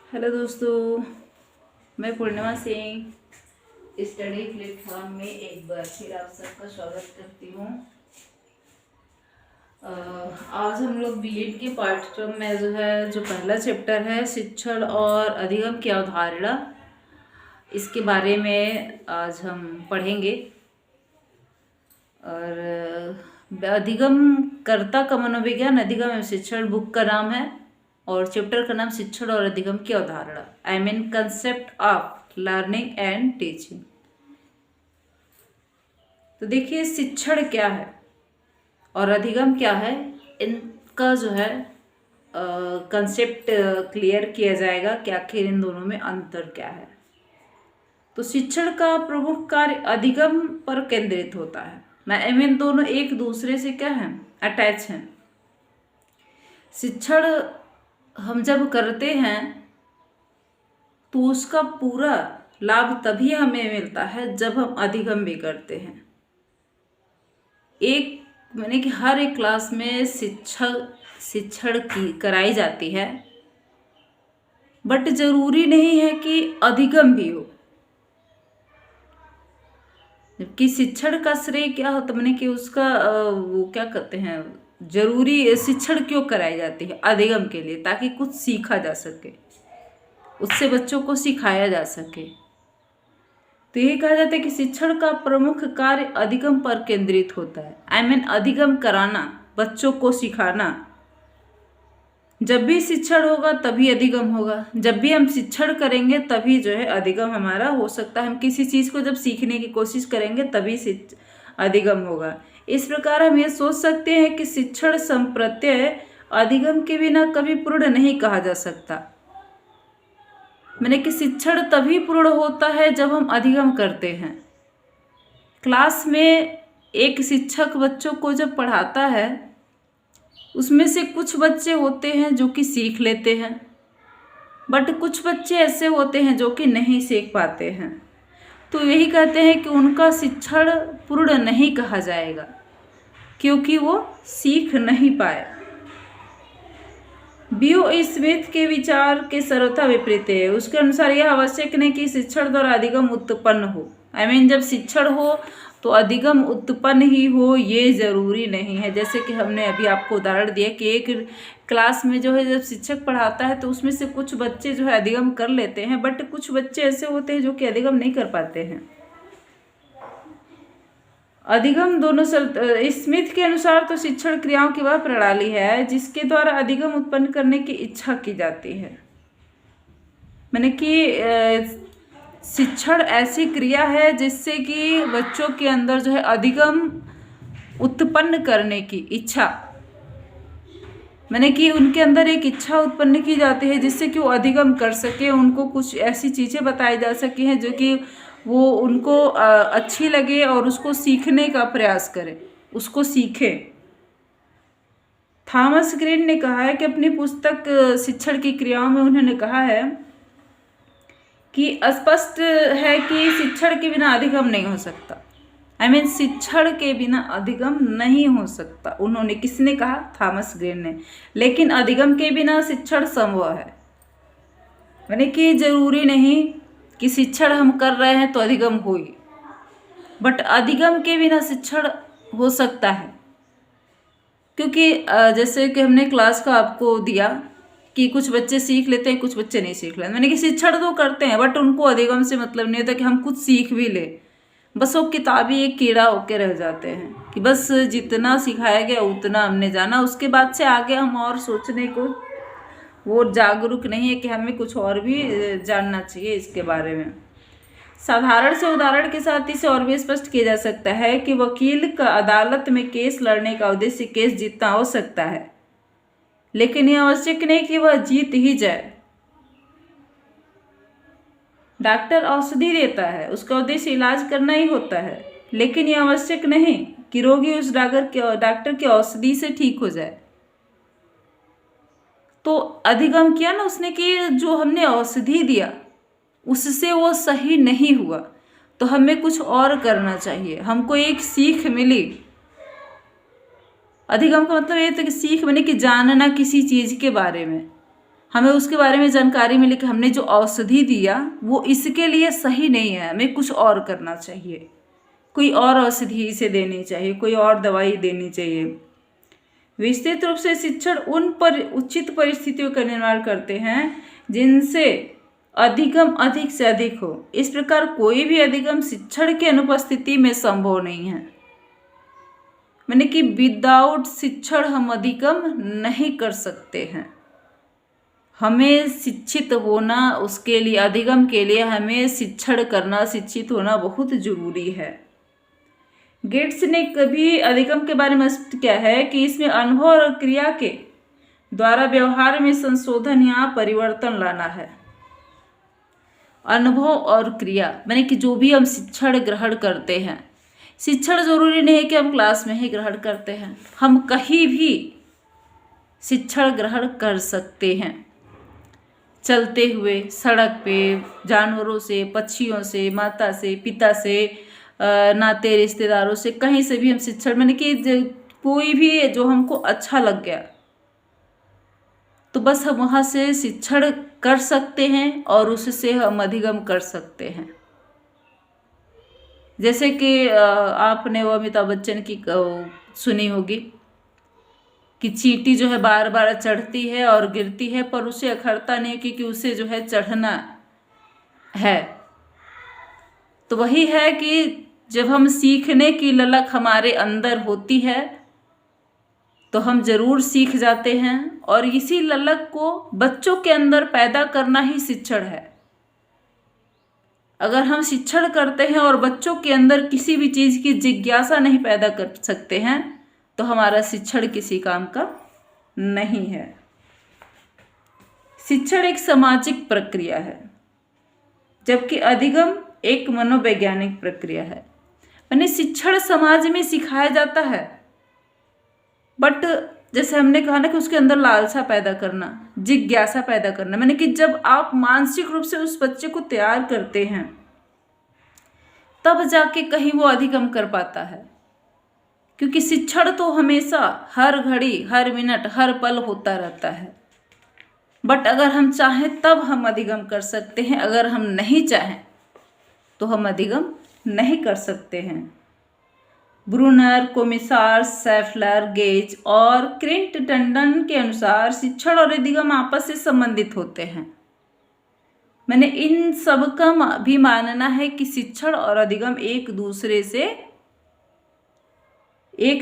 Hello दोस्तों, मैं पूर्णिमा Singh study platform में एक बार फिर आप सबका स्वागत करती हूँ। आज हम लोग बीएड के पाठ्यक्रम में जो पहला चैप्टर है शिक्षण और अधिगम की अवधारणा, इसके बारे में आज हम पढ़ेंगे। और अधिगम कर्ता का मनोविज्ञान, अधिगम एवं शिक्षण बुक का नाम है और चैप्टर का नाम शिक्षण और अधिगम की अवधारणा, I mean concept of learning and teaching. तो देखिए, शिक्षण क्या है और अधिगम क्या है, इनका कंसेप्ट क्लियर किया जाएगा कि आखिर इन दोनों में अंतर क्या है। तो शिक्षण का प्रमुख कार्य अधिगम पर केंद्रित होता है। आई मीन दोनों एक दूसरे से क्या है, अटैच हैं। शिक्षण हम जब करते हैं तो उसका पूरा लाभ तभी हमें मिलता है जब हम अधिगम भी करते हैं। मैंने कि हर एक क्लास में शिक्षण की कराई जाती है, बट जरूरी नहीं है कि अधिगम भी हो। जबकि शिक्षण का श्रेय क्या होता, मैंने कि उसका वो क्या कहते हैं, जरूरी शिक्षण क्यों कराई जाती है अधिगम के लिए, ताकि कुछ सीखा जा सके, उससे बच्चों को सिखाया जा सके। तो यही कहा जाता है कि शिक्षण का प्रमुख कार्य अधिगम पर केंद्रित होता है। आई मीन अधिगम कराना, बच्चों को सिखाना। जब भी शिक्षण होगा तभी अधिगम होगा। जब भी हम शिक्षण करेंगे तभी अधिगम हमारा हो सकता है। हम किसी चीज़ को जब सीखने की कोशिश करेंगे तभी अधिगम होगा। इस प्रकार हम ये सोच सकते हैं कि शिक्षण संप्रत्यय अधिगम के बिना कभी पूर्ण नहीं कहा जा सकता। मैंने कि शिक्षण तभी पूर्ण होता है जब हम अधिगम करते हैं। क्लास में एक शिक्षक बच्चों को जब पढ़ाता है, उसमें से कुछ बच्चे होते हैं जो कि सीख लेते हैं, बट कुछ बच्चे ऐसे होते हैं जो कि नहीं सीख पाते हैं। तो यही कहते हैं कि उनका शिक्षण पूर्ण नहीं कहा जाएगा, क्योंकि वो सीख नहीं पाए। बीओ स्मिथ के विचार के सर्वथा विपरीत है। उसके अनुसार यह आवश्यक नहीं कि शिक्षण द्वारा अधिगम उत्पन्न हो। आई मीन जब शिक्षण हो तो अधिगम उत्पन्न ही हो, ये जरूरी नहीं है। जैसे कि हमने अभी आपको उदाहरण दिया कि एक क्लास में जब शिक्षक पढ़ाता है तो उसमें से कुछ बच्चे अधिगम कर लेते हैं, बट कुछ बच्चे ऐसे होते हैं जो कि अधिगम नहीं कर पाते हैं। अधिगम दोनों स्मिथ के अनुसार तो शिक्षण क्रियाओं की वह प्रणाली है जिसके द्वारा अधिगम उत्पन्न करने की इच्छा की जाती है। मैंने कि शिक्षण ऐसी क्रिया है जिससे कि बच्चों के अंदर अधिगम उत्पन्न करने की इच्छा, मैंने कि उनके अंदर एक इच्छा उत्पन्न की जाती है जिससे कि वो अधिगम कर सके। उनको कुछ ऐसी चीज़ें बताई जा सकी हैं जो कि वो उनको अच्छी लगे और उसको सीखने का प्रयास करें, उसको सीखें। थॉमस ग्रीन ने कहा है कि अपनी पुस्तक शिक्षण की क्रियाओं में उन्होंने कहा है कि स्पष्ट है कि शिक्षण के बिना अधिगम नहीं हो सकता। आई मीन शिक्षण के बिना अधिगम नहीं हो सकता। उन्होंने, किसने कहा? थॉमस ग्रीन ने। लेकिन अधिगम के बिना शिक्षण संभव है। मैंने कि जरूरी नहीं कि शिक्षण हम कर रहे हैं तो अधिगम होगी, बट अधिगम के बिना शिक्षण हो सकता है। क्योंकि जैसे कि हमने क्लास का आपको दिया कि कुछ बच्चे सीख लेते हैं, कुछ बच्चे नहीं सीख लेते। मैंने कि शिक्षण तो करते हैं, बट उनको अधिगम से मतलब नहीं होता कि हम कुछ सीख भी ले। बस वो किताबी एक कीड़ा होके रह जाते हैं कि बस जितना सिखाया गया उतना हमने जाना, उसके बाद से आगे हम और सोचने को वो जागरूक नहीं है कि हमें कुछ और भी जानना चाहिए इसके बारे में। साधारण से उदाहरण के साथ इसे और भी स्पष्ट किया जा सकता है कि वकील का अदालत में केस लड़ने का उद्देश्य केस जीतना हो सकता है, लेकिन यह आवश्यक नहीं कि वह जीत ही जाए। डॉक्टर औषधि देता है, उसका उद्देश्य इलाज करना ही होता है, लेकिन यह आवश्यक नहीं कि रोगी उस डॉक्टर की औषधि से ठीक हो जाए। तो अधिगम किया ना उसने कि जो हमने औषधि दिया उससे वो सही नहीं हुआ, तो हमें कुछ और करना चाहिए, हमको एक सीख मिली। अधिगम का मतलब ये था कि सीख मैंने कि जानना किसी चीज़ के बारे में। हमें उसके बारे में जानकारी मिली कि हमने जो औषधि दिया वो इसके लिए सही नहीं है, हमें कुछ और करना चाहिए, कोई और औषधि इसे देनी चाहिए, कोई और दवाई देनी चाहिए। विस्तृत रूप से शिक्षण उन पर उचित परिस्थितियों का निर्माण करते हैं जिनसे अधिगम अधिक से अधिक हो। इस प्रकार कोई भी अधिगम शिक्षण की अनुपस्थिति में संभव नहीं है। मैंने कि विदाउट शिक्षण हम अधिगम नहीं कर सकते हैं। हमें शिक्षित होना, उसके लिए अधिगम के लिए हमें शिक्षण करना, शिक्षित होना बहुत जरूरी है। गेट्स ने कभी अधिगम के बारे में स्पष्ट किया है कि इसमें अनुभव और क्रिया के द्वारा व्यवहार में संशोधन या परिवर्तन लाना है। अनुभव और क्रिया मैंने कि जो भी हम शिक्षण ग्रहण करते हैं, शिक्षण जरूरी नहीं है कि हम क्लास में ही ग्रहण करते हैं, हम कहीं भी शिक्षण ग्रहण कर सकते हैं। चलते हुए, सड़क पे, जानवरों से, पक्षियों से, माता से, पिता से, नाते रिश्तेदारों से, कहीं से भी हम शिक्षण मैंने कि कोई भी जो हमको अच्छा लग गया तो बस हम वहाँ से शिक्षण कर सकते हैं और उससे हम अधिगम कर सकते हैं। जैसे कि आपने वो अमिताभ बच्चन की सुनी होगी कि चींटी जो है बार बार चढ़ती है और गिरती है पर उसे अखरता नहीं क्योंकि उसे जो है चढ़ना है। तो वही है कि जब हम सीखने की ललक हमारे अंदर होती है तो हम जरूर सीख जाते हैं और इसी ललक को बच्चों के अंदर पैदा करना ही शिक्षण है। अगर हम शिक्षण करते हैं और बच्चों के अंदर किसी भी चीज़ की जिज्ञासा नहीं पैदा कर सकते हैं तो हमारा शिक्षण किसी काम का नहीं है। शिक्षण एक सामाजिक प्रक्रिया है जबकि अधिगम एक मनोवैज्ञानिक प्रक्रिया है। यानी शिक्षण समाज में सिखाया जाता है बट जैसे हमने कहा ना कि उसके अंदर लालसा पैदा करना, जिज्ञासा पैदा करना, मैंने कि जब आप मानसिक रूप से उस बच्चे को तैयार करते हैं तब जाके कहीं वो अधिगम कर पाता है। क्योंकि शिक्षण तो हमेशा हर घड़ी, हर मिनट, हर पल होता रहता है बट अगर हम चाहें तब हम अधिगम कर सकते हैं, अगर हम नहीं चाहें तो हम अधिगम नहीं कर सकते हैं। ब्रूनर, कोमिसार, सेफलर, गेज और क्रिंटटन के अनुसार शिक्षण और अधिगम आपस से संबंधित होते हैं। मैंने इन सब का भी मानना है कि शिक्षण और अधिगम एक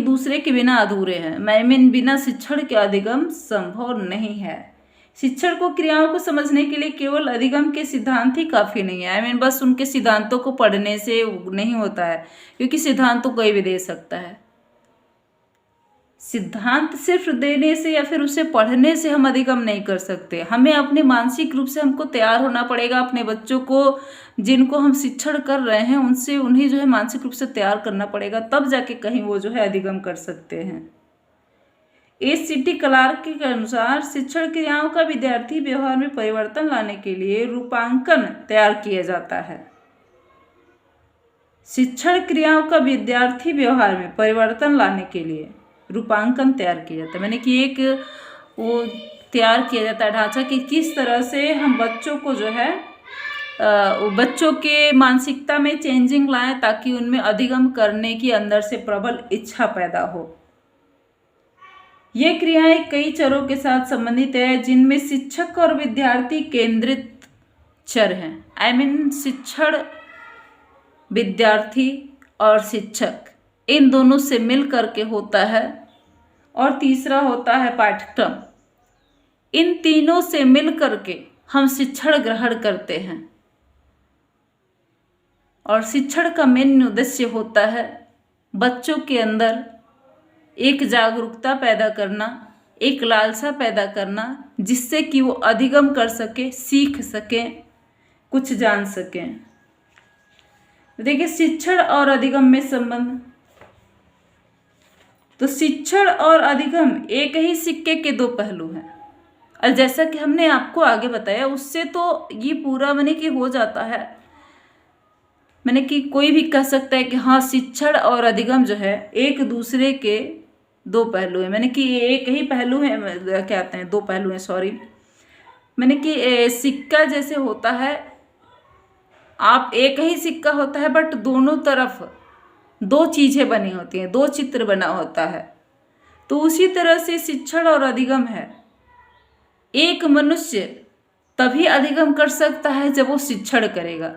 दूसरे के बिना अधूरे हैं। मैं बिना शिक्षण के अधिगम संभव नहीं है। शिक्षण को, क्रियाओं को समझने के लिए केवल अधिगम के सिद्धांत ही काफ़ी नहीं है। बस उनके सिद्धांतों को पढ़ने से नहीं होता है क्योंकि सिद्धांत तो कोई भी दे सकता है। सिद्धांत सिर्फ देने से या फिर उसे पढ़ने से हम अधिगम नहीं कर सकते। हमें अपने मानसिक रूप से हमको तैयार होना पड़ेगा। अपने बच्चों को, जिनको हम शिक्षण कर रहे हैं, उन्हें जो है मानसिक रूप से तैयार करना पड़ेगा, तब जाके कहीं वो जो है अधिगम कर सकते हैं। एच.सी.टी. क्लार्क के अनुसार शिक्षण क्रियाओं का विद्यार्थी व्यवहार में परिवर्तन लाने के लिए रूपांकन तैयार किया जाता है। शिक्षण क्रियाओं का विद्यार्थी व्यवहार में परिवर्तन लाने के लिए रूपांकन तैयार किया जाता है। मैंने कि एक वो तैयार किया जाता है ढांचा कि किस तरह से हम बच्चों को जो है बच्चों के मानसिकता में चेंजिंग लाएं ताकि उनमें अधिगम करने की अंदर से प्रबल इच्छा पैदा हो। ये क्रियाएं कई चरों के साथ संबंधित है जिनमें शिक्षक और विद्यार्थी केंद्रित चर हैं। शिक्षण, विद्यार्थी और शिक्षक, इन दोनों से मिल करके होता है। और तीसरा होता है पाठ्यक्रम। इन तीनों से मिल करके हम शिक्षण ग्रहण करते हैं और शिक्षण का मेन उद्देश्य होता है बच्चों के अंदर एक जागरूकता पैदा करना, एक लालसा पैदा करना, जिससे कि वो अधिगम कर सके, सीख सकें, कुछ जान सकें। देखिए शिक्षण और अधिगम में संबंध, तो शिक्षण और अधिगम एक ही सिक्के के दो पहलू हैं। और जैसा कि हमने आपको आगे बताया उससे तो ये पूरा मैंने कि हो जाता है। मैंने कि कोई भी कह सकता है कि हाँ शिक्षण और अधिगम जो है एक दूसरे के दो पहलू हैं। मैंने कि एक ही पहलू है, क्या कहते हैं, दो पहलू हैं, सॉरी। मैंने कि सिक्का जैसे होता है, आप एक ही सिक्का होता है बट दोनों तरफ दो चीजें बनी होती हैं, दो चित्र बना होता है। तो उसी तरह से शिक्षण और अधिगम है। एक मनुष्य तभी अधिगम कर सकता है जब वो शिक्षण करेगा।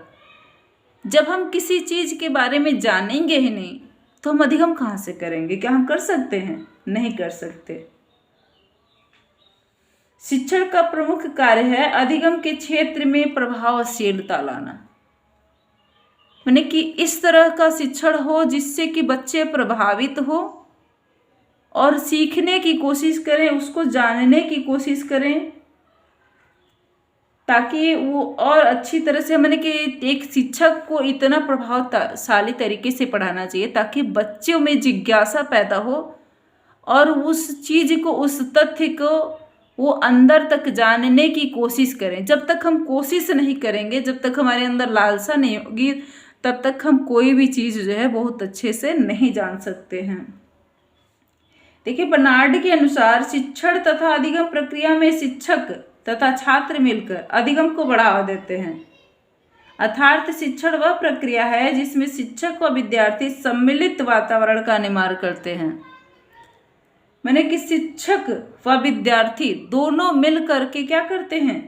जब हम किसी चीज के बारे में जानेंगे ही नहीं तो हम अधिगम कहाँ से करेंगे? क्या हम कर सकते हैं? नहीं कर सकते। शिक्षण का प्रमुख कार्य है अधिगम के क्षेत्र में प्रभावशीलता लाना। माने कि इस तरह का शिक्षण हो जिससे कि बच्चे प्रभावित हो और सीखने की कोशिश करें, उसको जानने की कोशिश करें, ताकि वो और अच्छी तरह से, मैंने कि एक शिक्षक को इतना प्रभावशाली तरीके से पढ़ाना चाहिए ताकि बच्चों में जिज्ञासा पैदा हो और उस चीज को, उस तथ्य को वो अंदर तक जानने की कोशिश करें। जब तक हम कोशिश नहीं करेंगे, जब तक हमारे अंदर लालसा नहीं होगी, तब तक हम कोई भी चीज जो है बहुत अच्छे से नहीं जान सकते हैं। देखिए, बर्नार्ड के अनुसार शिक्षण तथा अधिगम प्रक्रिया में शिक्षक तथा छात्र मिलकर अधिगम को बढ़ावा देते हैं। अर्थात शिक्षण वह प्रक्रिया है जिसमें शिक्षक व विद्यार्थी सम्मिलित वातावरण का निर्माण करते हैं। मैंने कि शिक्षक व विद्यार्थी दोनों मिल करके क्या करते हैं?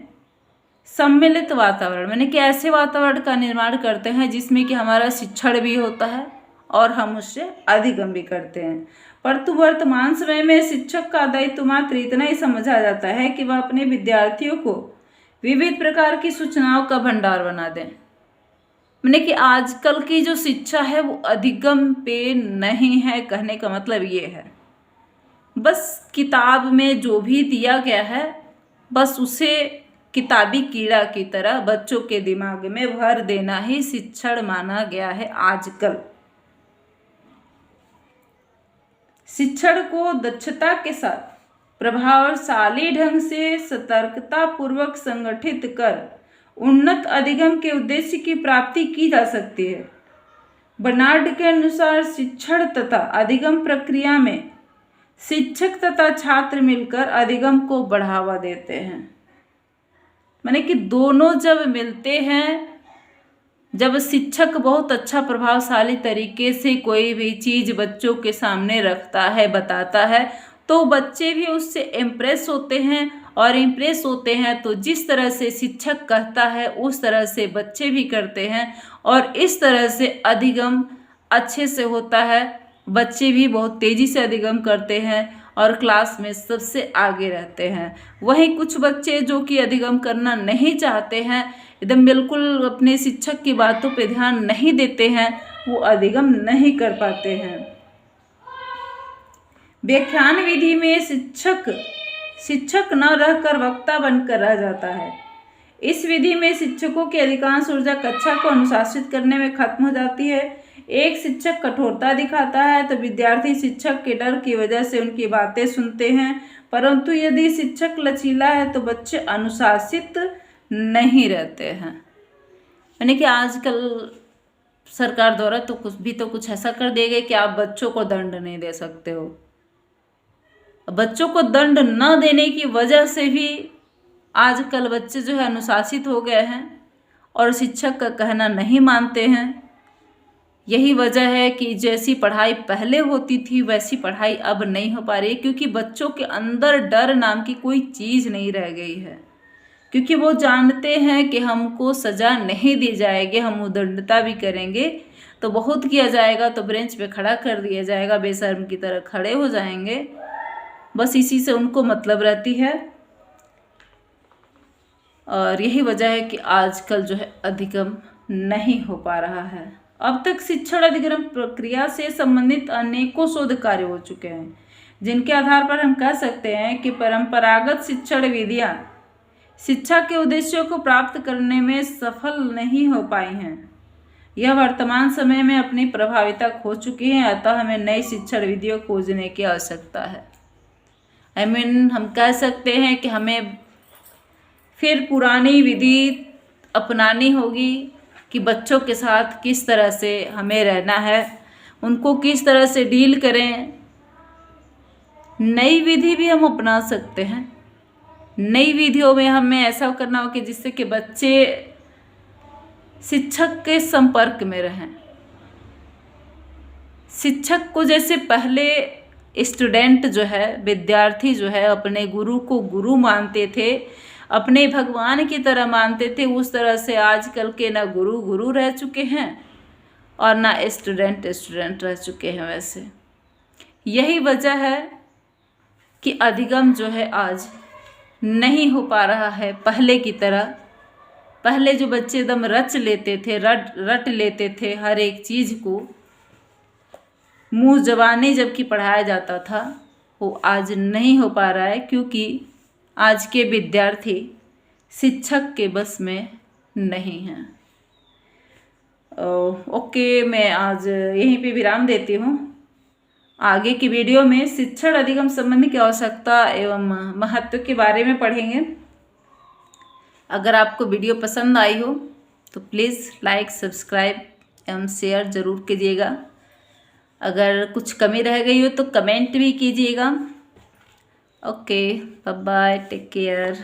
सम्मिलित वातावरण, मैंने कि ऐसे वातावरण का निर्माण करते हैं जिसमें कि हमारा शिक्षण भी होता है और हम उससे अधिगम भी करते हैं। परंतु वर्तमान समय में शिक्षक का दायित्व मात्र इतना ही समझा जाता है कि वह अपने विद्यार्थियों को विविध प्रकार की सूचनाओं का भंडार बना दें। मैंने कि आजकल की जो शिक्षा है वो अधिगम पे नहीं है। कहने का मतलब ये है, बस किताब में जो भी दिया गया है बस उसे किताबी कीड़ा की तरह बच्चों के दिमाग में भर देना ही शिक्षण माना गया है आजकल। शिक्षण को दक्षता के साथ प्रभावशाली ढंग से सतर्कता पूर्वक संगठित कर उन्नत अधिगम के उद्देश्य की प्राप्ति की जा सकती है। बर्नार्ड के अनुसार शिक्षण तथा अधिगम प्रक्रिया में शिक्षक तथा छात्र मिलकर अधिगम को बढ़ावा देते हैं। माने कि दोनों जब मिलते हैं, जब शिक्षक बहुत अच्छा प्रभावशाली तरीके से कोई भी चीज बच्चों के सामने रखता है, बताता है, तो बच्चे भी उससे इम्प्रेस होते हैं और इम्प्रेस होते हैं तो जिस तरह से शिक्षक कहता है उस तरह से बच्चे भी करते हैं और इस तरह से अधिगम अच्छे से होता है। बच्चे भी बहुत तेजी से अधिगम करते हैं और क्लास में सबसे आगे रहते हैं। वहीं कुछ बच्चे जो कि अधिगम करना नहीं चाहते हैं, एकदम बिल्कुल अपने शिक्षक की बातों पे ध्यान नहीं देते हैं, वो अधिगम नहीं कर पाते हैं। व्याख्यान विधि में शिक्षक न रहकर वक्ता बनकर रह जाता है। इस विधि में शिक्षकों की अधिकांश ऊर्जा कक्षा को अनुशासित करने में खत्म हो जाती है। एक शिक्षक कठोरता दिखाता है तो विद्यार्थी शिक्षक के डर की वजह से उनकी बातें सुनते हैं, परंतु यदि शिक्षक लचीला है तो बच्चे अनुशासित नहीं रहते हैं। यानी कि आजकल सरकार द्वारा तो कुछ ऐसा कर दिया गया कि आप बच्चों को दंड नहीं दे सकते हो। बच्चों को दंड न देने की वजह से भी आजकल बच्चे जो है अनुशासित हो गए हैं और शिक्षक का कहना नहीं मानते हैं। यही वजह है कि जैसी पढ़ाई पहले होती थी वैसी पढ़ाई अब नहीं हो पा रही है, क्योंकि बच्चों के अंदर डर नाम की कोई चीज़ नहीं रह गई है। क्योंकि वो जानते हैं कि हमको सज़ा नहीं दी जाएगी, हम उदंडता भी करेंगे तो बहुत किया जाएगा, तो बेंच पे खड़ा कर दिया जाएगा, बेशर्म की तरह खड़े हो जाएंगे। बस इसी से उनको मतलब रहती है और यही वजह है कि आजकल जो है अधिगम नहीं हो पा रहा है। अब तक शिक्षण अधिगम प्रक्रिया से संबंधित अनेकों शोध कार्य हो चुके हैं, जिनके आधार पर हम कह सकते हैं कि परंपरागत शिक्षण विधियां शिक्षा के उद्देश्यों को प्राप्त करने में सफल नहीं हो पाई हैं। यह वर्तमान समय में अपनी प्रभाविता खो चुकी हैं, अतः हमें नई शिक्षण विधियों खोजने की आवश्यकता है। हम कह सकते हैं कि हमें फिर पुरानी विधि अपनानी होगी कि बच्चों के साथ किस तरह से हमें रहना है, उनको किस तरह से डील करें। नई विधि भी हम अपना सकते हैं, नई विधियों में हमें ऐसा करना हो कि जिससे कि बच्चे शिक्षक के संपर्क में रहें। शिक्षक को जैसे पहले स्टूडेंट जो है, विद्यार्थी जो है, अपने गुरु को गुरु मानते थे, अपने भगवान की तरह मानते थे, उस तरह से आजकल के ना गुरु गुरु रह चुके हैं और ना स्टूडेंट स्टूडेंट रह चुके हैं। वैसे यही वजह है कि अधिगम जो है आज नहीं हो पा रहा है पहले की तरह। पहले जो बच्चे एकदम रच लेते थे, रट लेते थे हर एक चीज़ को, मुंह जबानी जबकि पढ़ाया जाता था, वो आज नहीं हो पा रहा है क्योंकि आज के विद्यार्थी शिक्षक के बस में नहीं हैं। ओके, मैं आज यहीं पे विराम देती हूँ। आगे की वीडियो में शिक्षण अधिगम संबंधी की आवश्यकता एवं महत्व के बारे में पढ़ेंगे। अगर आपको वीडियो पसंद आई हो तो प्लीज़ लाइक, सब्सक्राइब एवं शेयर ज़रूर कीजिएगा। अगर कुछ कमी रह गई हो तो कमेंट भी कीजिएगा। Okay, bye bye, take care.